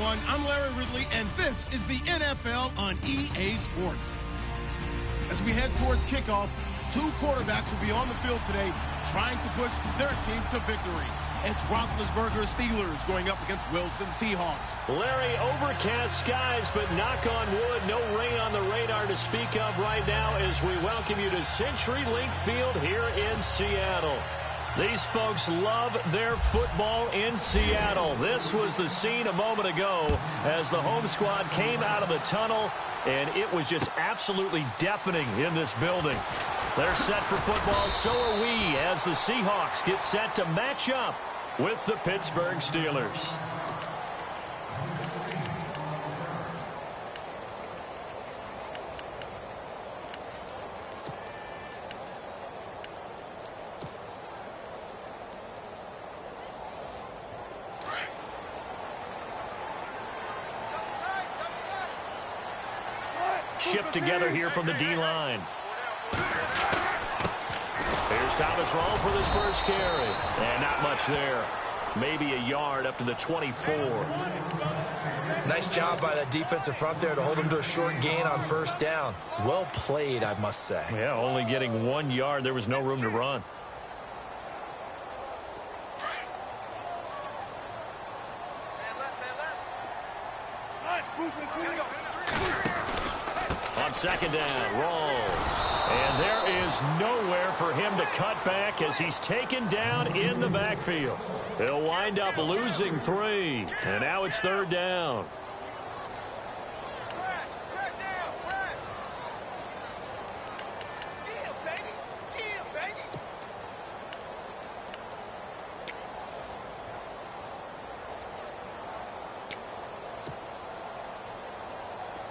everyone. I'm Larry Ridley, and this is the NFL on EA Sports. As we head towards kickoff, two quarterbacks will be on the field today trying to push their team to victory. It's Roethlisberger Steelers going up against Wilson Seahawks. Larry, overcast skies, but knock on wood, no rain on the radar to speak of right now as we welcome you to CenturyLink Field here in Seattle. These folks love their football in Seattle. This was the scene a moment ago as the home squad came out of the tunnel, and it was just absolutely deafening in this building. They're set for football, so are we, as the Seahawks get set to match up with the Pittsburgh Steelers. Shift together here from the D-line. Here's Thomas Rawls with his first carry. And not much there. Maybe a yard up to the 24. Nice job by that defensive front there to hold him to a short gain on first down. Well played, I must say. Yeah, only getting 1 yard. There was no room to run. On second down, Rawls. And there is nowhere for him to cut back as he's taken down in the backfield. He'll wind up losing 3. And now it's third down.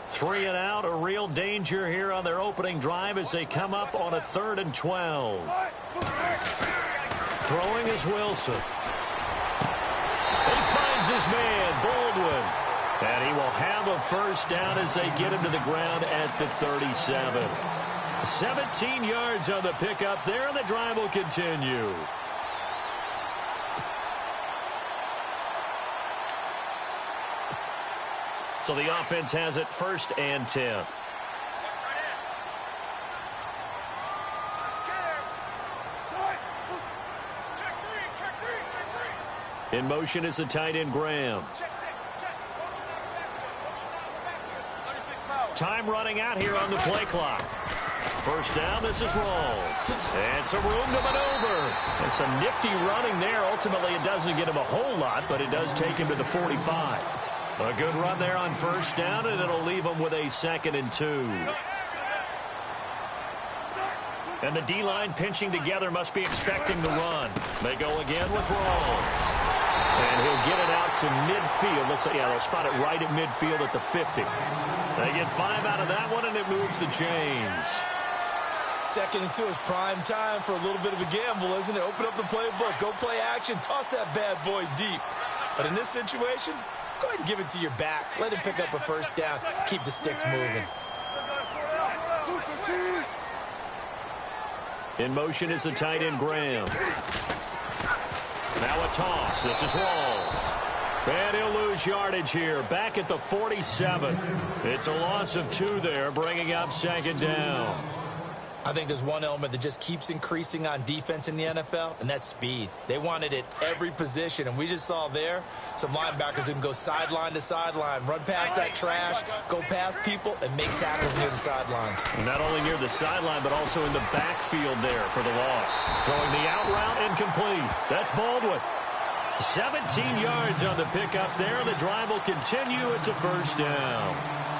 Three and out, a real danger here on their opening drive as they come up on a 3rd and 12. Throwing is Wilson. He finds his man, Baldwin. And he will have a first down as they get him to the ground at the 37. 17 yards on the pickup there, and the drive will continue. So the offense has it 1st and 10. In motion is the tight end, Graham. Time running out here on the play clock. First down, this is Rawls. And some room to maneuver. And some nifty running there. Ultimately, it doesn't get him a whole lot, but it does take him to the 45. A good run there on first down, and it'll leave him with a 2nd and 2. And the D-line pinching together must be expecting the run. They go again with Rawls. And he'll get it out to midfield. Let's say, yeah, they'll spot it right at midfield at the 50. They get 5 out of that one, and it moves the chains. 2nd and 2 is prime time for a little bit of a gamble, isn't it? Open up the playbook, go play action, toss that bad boy deep. But in this situation, go ahead and give it to your back. Let him pick up a first down. Keep the sticks moving. In motion is the tight end, Graham. Now a toss. This is Rawls. And he'll lose yardage here. Back at the 47. It's a loss of 2 there, bringing up 2nd down. I think there's one element that just keeps increasing on defense in the NFL, and that's speed. They want it at every position, and we just saw there some linebackers who can go sideline to sideline, run past that trash, go past people, and make tackles near the sidelines. Not only near the sideline, but also in the backfield there for the loss. Throwing the out route incomplete. That's Baldwin. 17 yards on the pickup there. The drive will continue. It's a first down.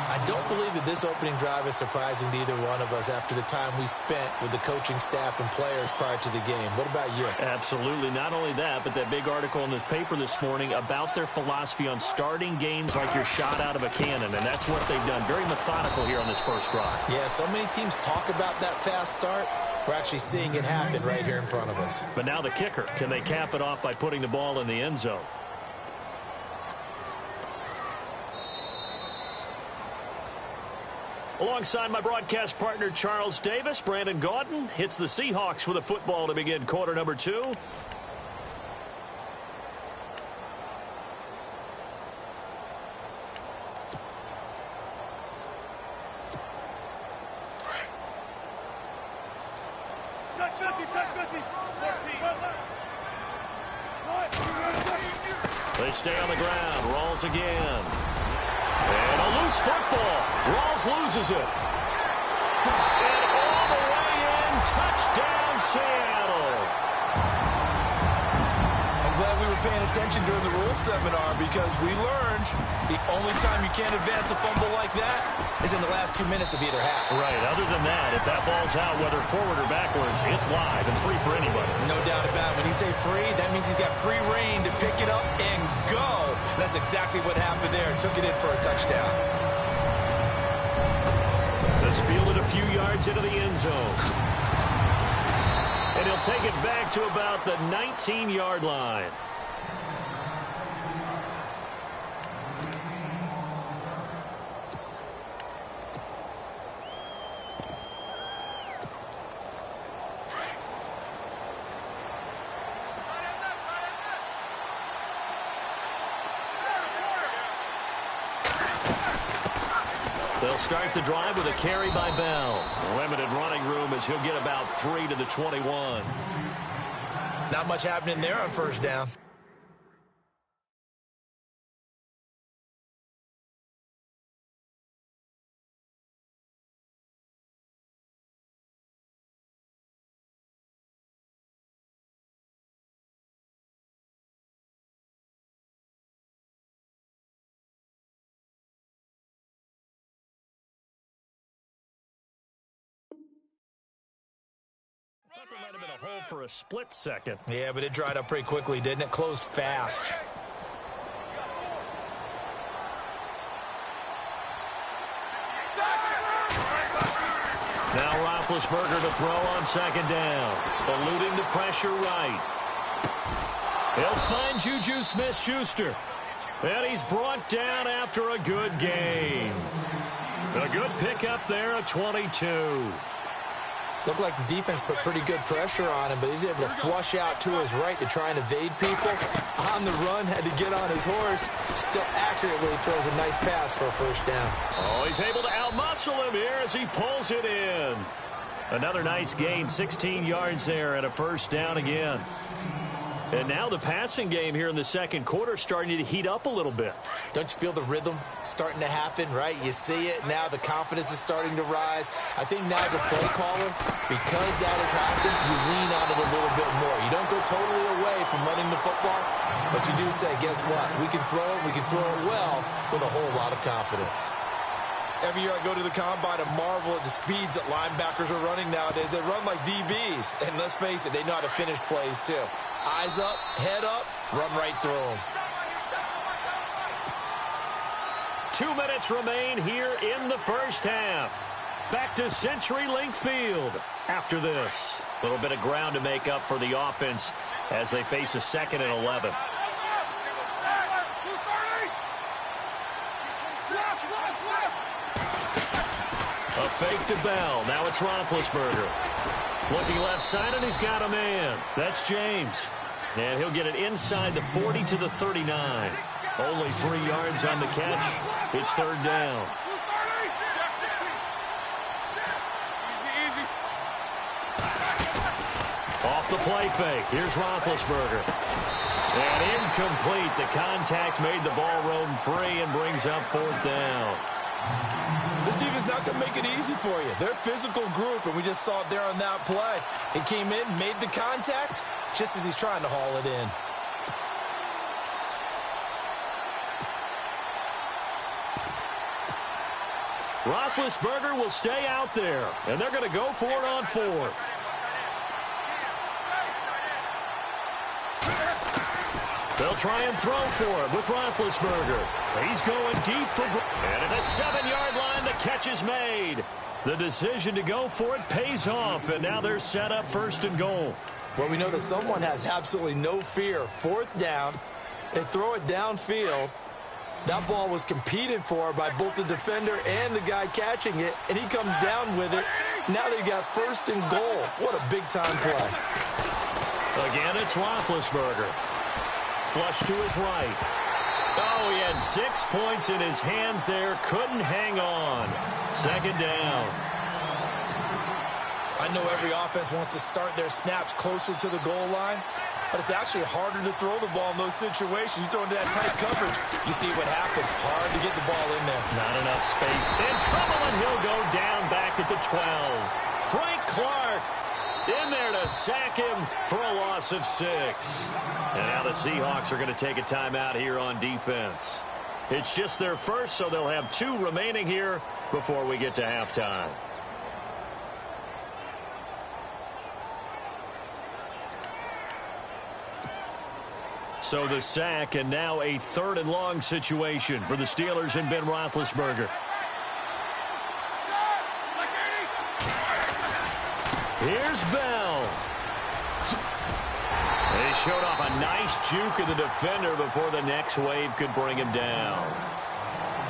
I don't believe that this opening drive is surprising to either one of us after the time we spent with the coaching staff and players prior to the game. What about you? Absolutely. Not only that, but that big article in the paper this morning about their philosophy on starting games like you're shot out of a cannon, and that's what they've done. Very methodical here on this first drive. Yeah, so many teams talk about that fast start. We're actually seeing it happen right here in front of us. But now the kicker. Can they cap it off by putting the ball in the end zone? Alongside my broadcast partner, Charles Davis, Brandon Gaudin hits the Seahawks with a football to begin quarter number 2. They stay on the ground. Rawls again. And a loose football. Rawls loses it. And all the way in. Touchdown, Seattle. I'm glad we were paying attention during the rules seminar because we learned the only time you can't advance a fumble like that is in the last 2 minutes of either half. Right. Other than that, if that ball's out, whether forward or backwards, it's live and free for anybody. No doubt about it. When you say free, that means he's got free reign to pick it up and go. That's exactly what happened there. Took it in for a touchdown. Let's field it a few yards into the end zone. And he'll take it back to about the 19-yard line. They'll start the drive with a carry by Bell. Limited running room as he'll get about 3 to the 21. Not much happening there on first down. I thought there might have been a hole for a split second. Yeah, but it dried up pretty quickly, didn't it? Closed fast. Now Roethlisberger to throw on second down. Eluding the pressure right. He'll find Juju Smith-Schuster. And he's brought down after a good gain. A good pickup there at 22. Looked like the defense put pretty good pressure on him, but he's able to flush out to his right to try and evade people. On the run, had to get on his horse. Still accurately throws a nice pass for a first down. Oh, he's able to outmuscle him here as he pulls it in. Another nice gain, 16 yards there and a first down again. And now the passing game here in the second quarter starting to heat up a little bit. Don't you feel the rhythm starting to happen, right? You see it. Now the confidence is starting to rise. I think now as a play caller, because that has happened, you lean on it a little bit more. You don't go totally away from running the football, but you do say, guess what? We can throw it well with a whole lot of confidence. Every year I go to the combine and marvel at the speeds that linebackers are running nowadays. They run like DBs. And let's face it, they know how to finish plays too. Eyes up, head up, run right through them. 2 minutes remain here in the first half. Back to CenturyLink Field after this. A little bit of ground to make up for the offense as they face a 2nd and 11. A fake to Bell. Now it's Roethlisberger. Looking left side, and he's got a man. That's James. And he'll get it inside the 40 to the 39. Only 3 yards on the catch. It's third down. Off the play fake. Here's Roethlisberger. And incomplete. The contact made the ball roam free and brings up fourth down. This defense not going to make it easy for you. They're a physical group, and we just saw it there on that play. It came in, made the contact, just as he's trying to haul it in. Roethlisberger will stay out there, and they're going to go for it on fourth. They'll try and throw for him with Roethlisberger. He's going deep for... And at the 7-yard line, the catch is made. The decision to go for it pays off, and now they're set up first and goal. Well, we know that someone has absolutely no fear. Fourth down, they throw it downfield. That ball was competed for by both the defender and the guy catching it, and he comes down with it. Now they've got first and goal. What a big-time play. Again, it's Roethlisberger. Flush to his right. Oh, he had 6 points in his hands there. Couldn't hang on. Second down. I know every offense wants to start their snaps closer to the goal line, but it's actually harder to throw the ball in those situations. You throw into that tight coverage, you see what happens. Hard to get the ball in there. Not enough space. In trouble, and he'll go down back at the 12. Frank Clark in there to sack him for a loss of 6. And now the Seahawks are going to take a timeout here on defense. It's just their first, so they'll have 2 remaining here before we get to halftime. So the sack, and now a 3rd and long situation for the Steelers and Ben Roethlisberger. Here's Bell. They showed off a nice juke of the defender before the next wave could bring him down.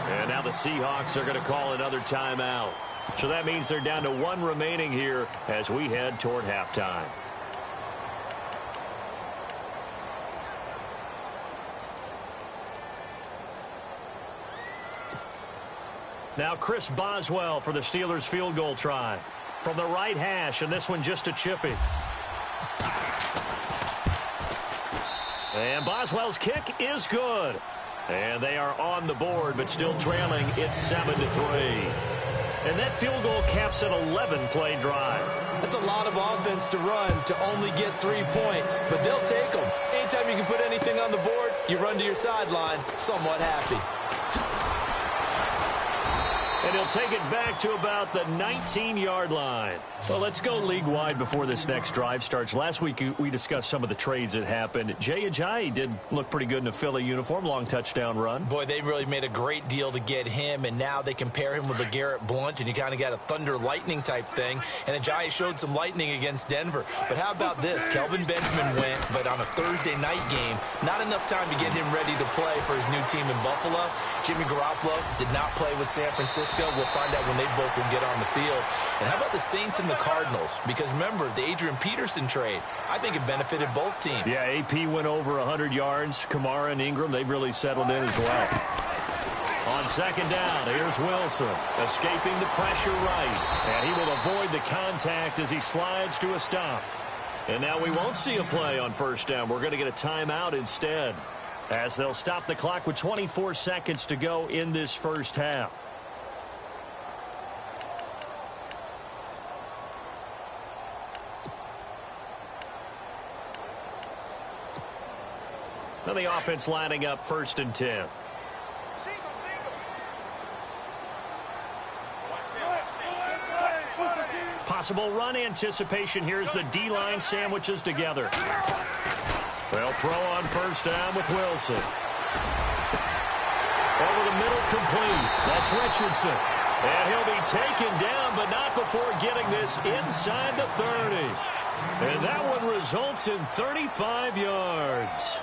And now the Seahawks are going to call another timeout. So that means they're down to 1 remaining here as we head toward halftime. Now Chris Boswell for the Steelers field goal try. From the right hash, and this one just a chippy. And Boswell's kick is good. And they are on the board, but still trailing. It's 7-3. And that field goal caps an 11-play drive. That's a lot of offense to run to only get 3 points, but they'll take them. Anytime you can put anything on the board, you run to your sideline somewhat happy. And he'll take it back to about the 19-yard line. Well, let's go league-wide before this next drive starts. Last week, we discussed some of the trades that happened. Jay Ajayi did look pretty good in a Philly uniform, long touchdown run. Boy, they really made a great deal to get him, and now they compare him with LeGarrette Blount, and you kind of got a thunder-lightning type thing. And Ajayi showed some lightning against Denver. But how about this? Kelvin Benjamin went, but on a Thursday night game, not enough time to get him ready to play for his new team in Buffalo. Jimmy Garoppolo did not play with San Francisco. We'll find out when they both will get on the field. And how about the Saints and the Cardinals? Because remember, the Adrian Peterson trade, I think it benefited both teams. Yeah, AP went over 100 yards. Kamara and Ingram, they've really settled in as well. On 2nd down, here's Wilson, escaping the pressure right. And he will avoid the contact as he slides to a stop. And now we won't see a play on 1st down. We're going to get a timeout instead, as they'll stop the clock with 24 seconds to go in this first half. Now the offense lining up 1st and 10. Possible run anticipation here as the D-line sandwiches together. They'll throw on 1st down with Wilson. Over the middle, complete. That's Richardson. And he'll be taken down, but not before getting this inside the 30. And that one results in 35 yards.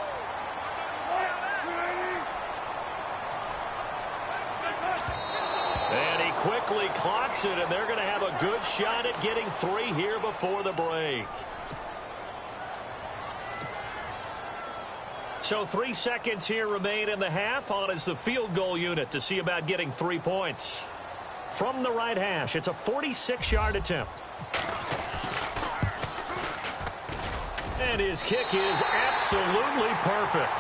And he quickly clocks it, and they're going to have a good shot at getting 3 here before the break. So 3 seconds here remain in the half. On is the field goal unit to see about getting 3 points. From the right hash, it's a 46-yard attempt. And his kick is absolutely perfect.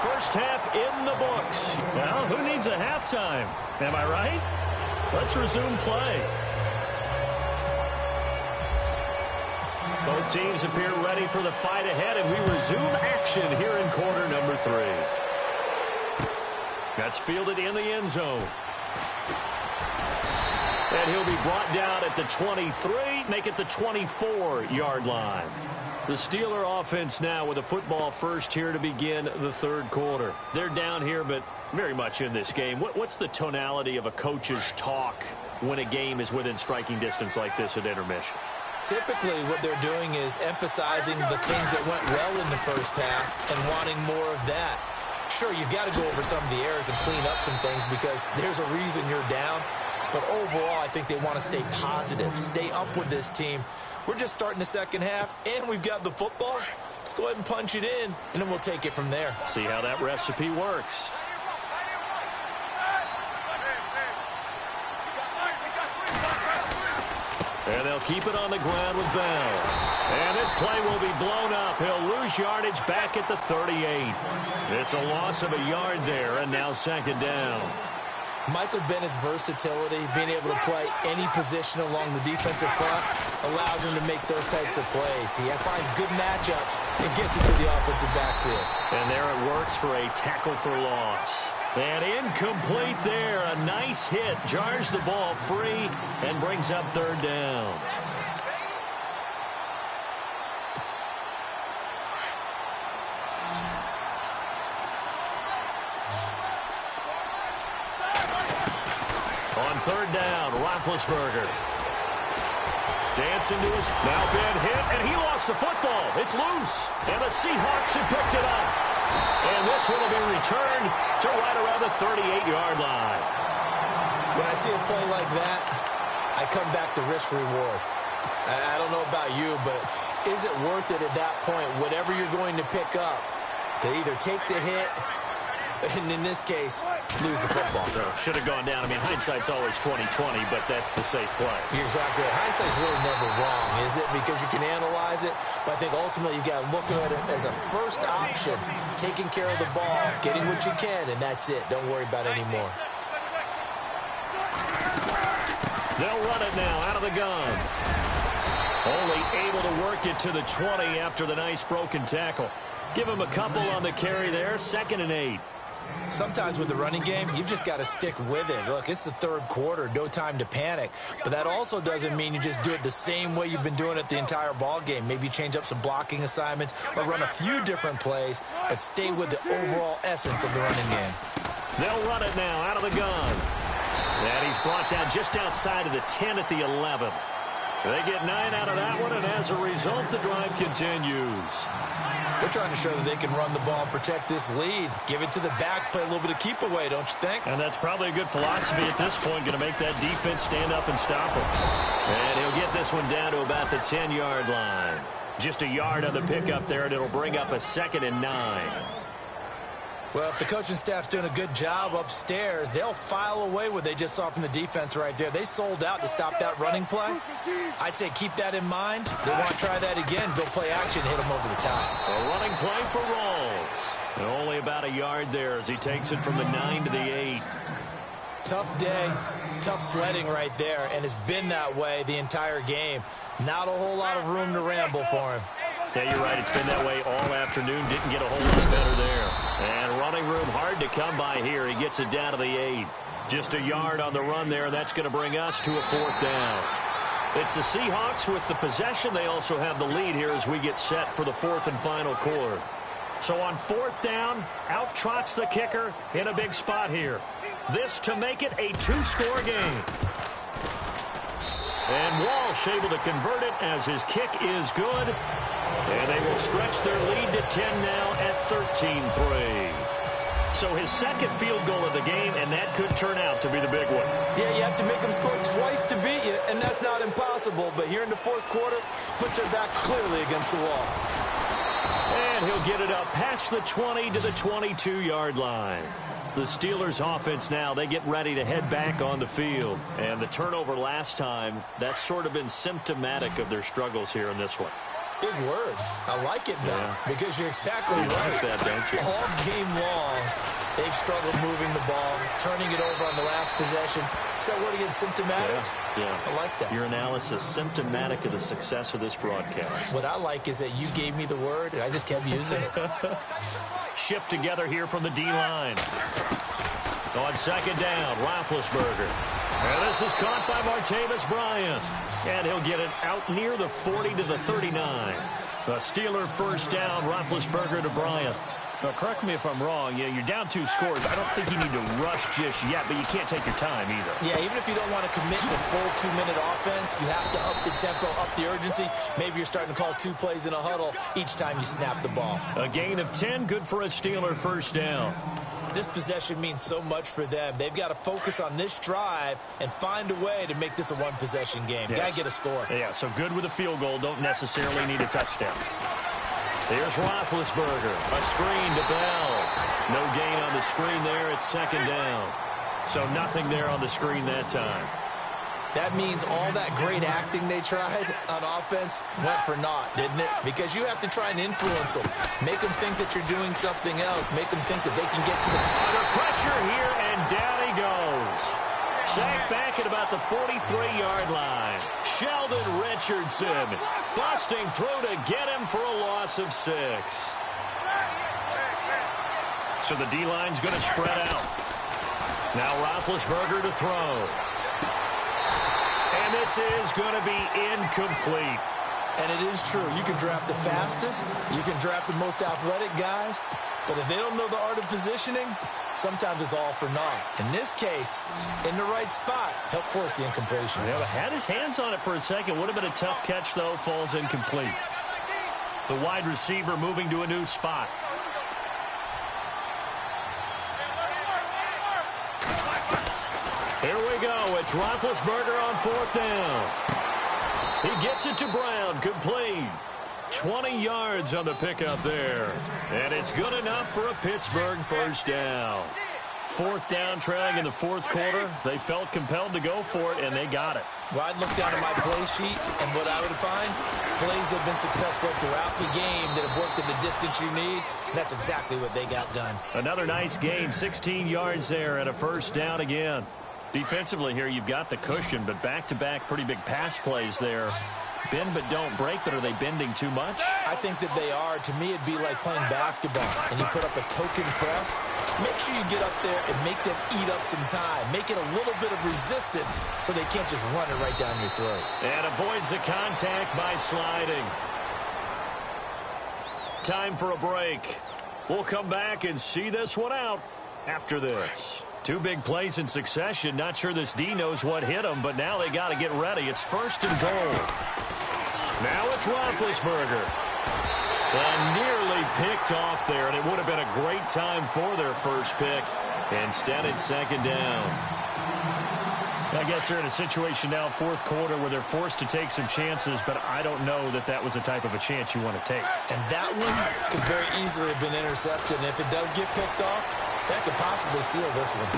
First half in the books. Well, who needs a halftime? Am I right? Let's resume play. Both teams appear ready for the fight ahead, and we resume action here in quarter number 3. That's fielded in the end zone. And he'll be brought down at the 23, make it the 24-yard line. The Steeler offense now with a football first here to begin the 3rd quarter. They're down here, but very much in this game. What's the tonality of a coach's talk when a game is within striking distance like this at intermission? Typically, what they're doing is emphasizing the things that went well in the first half and wanting more of that. Sure, you've got to go over some of the errors and clean up some things because there's a reason you're down. But overall, I think they want to stay positive, stay up with this team. We're just starting the second half, and we've got the football. Let's go ahead and punch it in, and then we'll take it from there. See how that recipe works. And they'll keep it on the ground with Bell. And this play will be blown up. He'll lose yardage back at the 38. It's a loss of a yard there, and now second down. Michael Bennett's versatility, being able to play any position along the defensive front, allows him to make those types of plays. He finds good matchups and gets it to the offensive backfield. And there it works for a tackle for loss. And incomplete there. A nice hit. Jars the ball free and brings up third down. On third down, Roethlisberger. Dancing to his now been hit, and he lost the football. It's loose, and the Seahawks have picked it up. And this one will be returned to right around the 38-yard line. When I see a play like that, I come back to risk-reward. I don't know about you, but is it worth it at that point, whatever you're going to pick up, to either take the hit, and in this case, lose the football? Should have gone down. I mean, hindsight's always 20/20, but that's the safe play. You're exactly right. Hindsight's really never wrong, is it? Because you can analyze it, but I think ultimately you've got to look at it as a first option, taking care of the ball, getting what you can, and that's it. Don't worry about it anymore. They'll run it now out of the gun. Only able to work it to the 20 after the nice broken tackle. Give him a couple on the carry there, 2nd and 8. Sometimes with the running game, you've just got to stick with it. Look, it's the third quarter, no time to panic. But that also doesn't mean you just do it the same way you've been doing it the entire ball game. Maybe change up some blocking assignments or run a few different plays, but stay with the overall essence of the running game. They'll run it now out of the gun. And he's brought down just outside of the 10 at the 11. They get 9 out of that one, and as a result, the drive continues. They're trying to show that they can run the ball and protect this lead. Give it to the backs, play a little bit of keep away, don't you think? And that's probably a good philosophy at this point, going to make that defense stand up and stop him. And he'll get this one down to about the 10-yard line. Just a yard on the pickup there, and it'll bring up a 2nd and 9. Well, if the coaching staff's doing a good job upstairs, they'll file away what they just saw from the defense right there. They sold out to stop that running play. I'd say keep that in mind. They want to try that again, go play action, hit them over the top. A running play for Rawls. And only about a yard there as he takes it from the 9 to the 8. Tough day, tough sledding right there, and it's been that way the entire game. Not a whole lot of room to ramble for him. Yeah, you're right. It's been that way all afternoon. Didn't get a whole lot better there. And running room hard to come by here. He gets it down to the 8. Just a yard on the run there. That's going to bring us to a 4th down. It's the Seahawks with the possession. They also have the lead here as we get set for the 4th and final quarter. So on 4th down, out trots the kicker in a big spot here. This to make it a 2-score game. And Walsh able to convert it as his kick is good. And they will stretch their lead to 10 now at 13-3. So his 2nd field goal of the game, and that could turn out to be the big one. Yeah, you have to make them score twice to beat you, and that's not impossible. But here in the 4th quarter, puts their backs clearly against the wall. And he'll get it up past the 20 to the 22-yard line. The Steelers offense now, they get ready to head back on the field. And the turnover last time, that's sort of been symptomatic of their struggles here in this one. Big word. I like it, though, because you're exactly right. Like that, don't you? All game long, they've struggled moving the ball, turning it over on the last possession. Is that word again, symptomatic? Yeah. I like that. Your analysis, symptomatic of the success of this broadcast. What I like is that you gave me the word, and I just kept using it. Shift together here from the D-line. On 2nd down, Roethlisberger. And this is caught by Martavis Bryant. And he'll get it out near the 40 to the 39. The Steeler 1st down, Roethlisberger to Bryant. Now, correct me if I'm wrong. Yeah, you're down 2 scores. I don't think you need to rush just yet, but you can't take your time either. Yeah, even if you don't want to commit to full 2-minute offense, you have to up the tempo, up the urgency. Maybe you're starting to call 2 plays in a huddle each time you snap the ball. A gain of 10, good for a Steeler 1st down. This possession means so much for them. They've got to focus on this drive and find a way to make this a 1-possession game. Yes. Got to get a score. Yeah, so good with a field goal. Don't necessarily need a touchdown. Here's Roethlisberger. A screen to Bell. No gain on the screen there. It's 2nd down. So nothing there on the screen that time. That means all that great acting they tried on offense went for naught, didn't it? Because you have to try and influence them. Make them think that you're doing something else. Make them think that they can get to the... Under pressure here, and down he goes. Sacked back at about the 43-yard line. Sheldon Richardson busting through to get him for a loss of 6. So the D-line's going to spread out. Now Roethlisberger to throw. And this is going to be incomplete. And it is true. You can draft the fastest. You can draft the most athletic guys. But if they don't know the art of positioning, sometimes it's all for naught. In this case, in the right spot, help force the incompletion. Yeah, but had his hands on it for a second. Would have been a tough catch, though. Falls incomplete. The wide receiver moving to a new spot. Here we go. It's Roethlisberger on 4th down. He gets it to Brown. Complete. 20 yards on the pickup there. And it's good enough for a Pittsburgh first down. 4th down, trailing in the 4th quarter. They felt compelled to go for it, and they got it. Well, I'd look down at my play sheet, and what I would find, plays that have been successful throughout the game that have worked in the distance you need. And that's exactly what they got done. Another nice gain, 16 yards there, and a first down again. Defensively here, you've got the cushion, but back-to-back pretty big pass plays there. Bend but don't break, but are they bending too much? I think that they are. To me, it'd be like playing basketball, and you put up a token press. Make sure you get up there and make them eat up some time. Make it a little bit of resistance so they can't just run it right down your throat. And avoids the contact by sliding. Time for a break. We'll come back and see this one out after this. 2 big plays in succession. Not sure this D knows what hit him, but now they got to get ready. It's 1st and goal. Now it's Roethlisberger. And nearly picked off there, and it would have been a great time for their first pick. Instead, it's 2nd down. I guess they're in a situation now, 4th quarter, where they're forced to take some chances, but I don't know that that was the type of a chance you want to take. And that one could very easily have been intercepted, and if it does get picked off, that could possibly seal this one.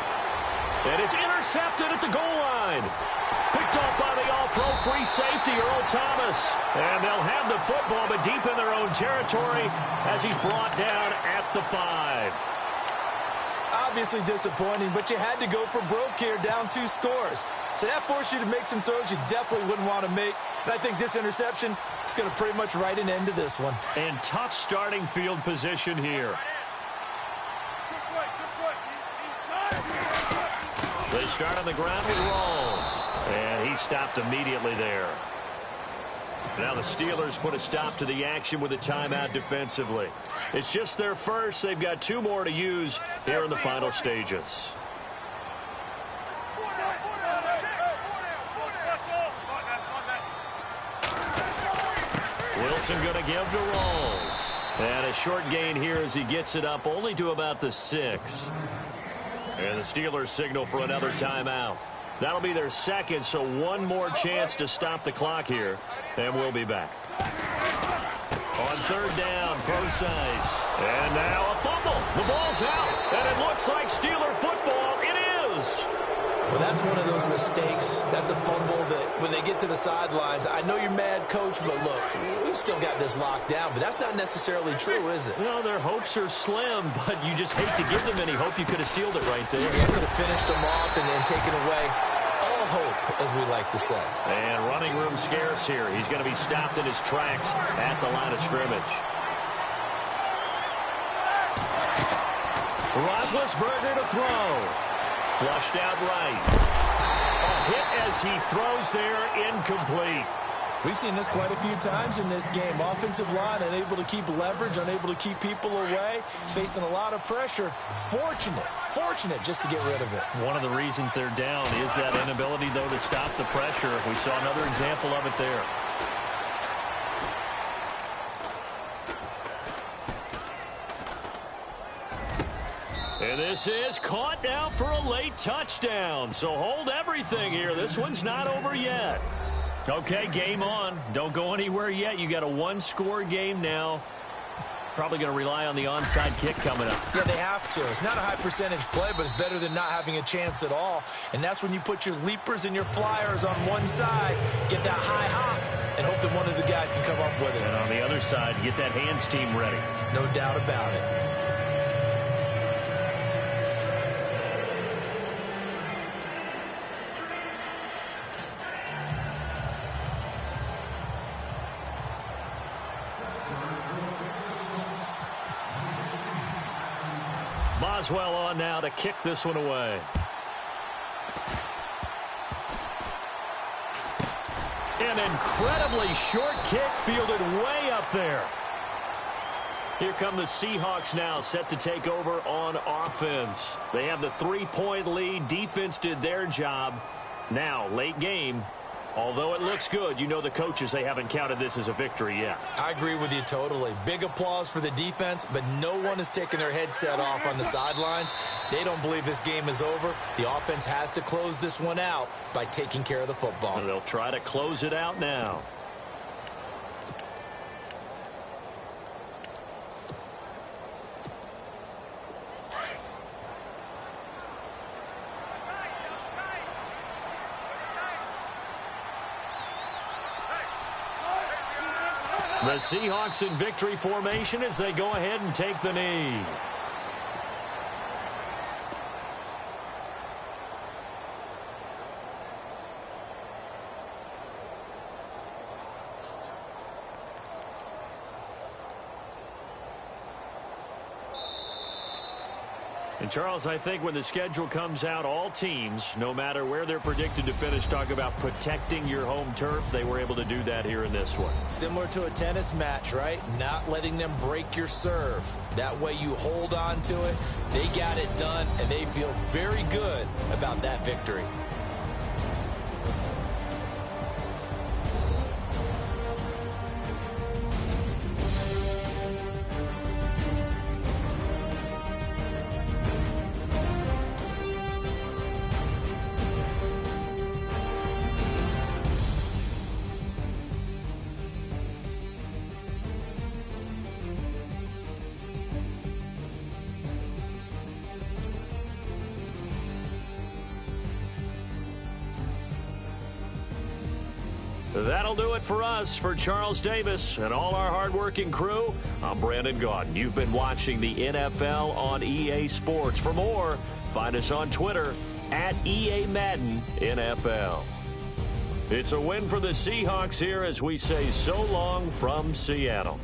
And it's intercepted at the goal line. Picked off by the all-pro free safety, Earl Thomas. And they'll have the football, but deep in their own territory as he's brought down at the 5. Obviously disappointing, but you had to go for broke here, down 2 scores. So that forced you to make some throws you definitely wouldn't want to make. And I think this interception is going to pretty much write an end to this one. And tough starting field position here. They start on the ground with Rawls. And he stopped immediately there. Now the Steelers put a stop to the action with a timeout defensively. It's just their first. They've got 2 more to use here in the final stages. Wilson going to give to Rawls. And a short gain here as he gets it up only to about the 6. And the Steelers signal for another timeout. That'll be their 2nd, so 1 more chance to stop the clock here. And we'll be back. On 3rd down, Procise. And now a fumble. The ball's out. And it looks like Steeler football. It is. Well, that's one of those mistakes. That's a fumble that when they get to the sidelines, I know you're mad, Coach, but look, we've still got this locked down. But that's not necessarily true, is it? Well, their hopes are slim, but you just hate to give them any hope. You could have sealed it right there. You could have finished them off and taken away all hope, as we like to say. And running room scarce here. He's going to be stopped in his tracks at the line of scrimmage. Roethlisberger to throw. Flushed out right. A hit as he throws there, incomplete. We've seen this quite a few times in this game. Offensive line unable to keep leverage, unable to keep people away, facing a lot of pressure. Fortunate just to get rid of it. One of the reasons they're down is that inability, though, to stop the pressure. We saw another example of it there. And this is caught now for a late touchdown. So hold everything here. This one's not over yet. Okay, game on. Don't go anywhere yet. You got a 1-score game now. Probably going to rely on the onside kick coming up. Yeah, they have to. It's not a high percentage play, but it's better than not having a chance at all. And that's when you put your leapers and your flyers on one side, get that high hop, and hope that one of the guys can come up with it. And on the other side, get that hands team ready. No doubt about it. Boswell on now to kick this one away. An incredibly short kick fielded way up there. Here come the Seahawks now, set to take over on offense. They have the 3-point lead. Defense did their job. Now, late game. Although it looks good, you know the coaches, they haven't counted this as a victory yet. I agree with you totally. Big applause for the defense, but no one is taking their headset off on the sidelines. They don't believe this game is over. The offense has to close this one out by taking care of the football. And they'll try to close it out now. The Seahawks in victory formation as they go ahead and take the knee. And, Charles, I think when the schedule comes out, all teams, no matter where they're predicted to finish, talk about protecting your home turf. They were able to do that here in this one. Similar to a tennis match, right? Not letting them break your serve. That way you hold on to it. They got it done, and they feel very good about that victory. That'll do it for us. For Charles Davis and all our hardworking crew, I'm Brandon Gaudin. You've been watching the NFL on EA Sports. For more, find us on Twitter at EA Madden NFL. It's a win for the Seahawks here as we say so long from Seattle.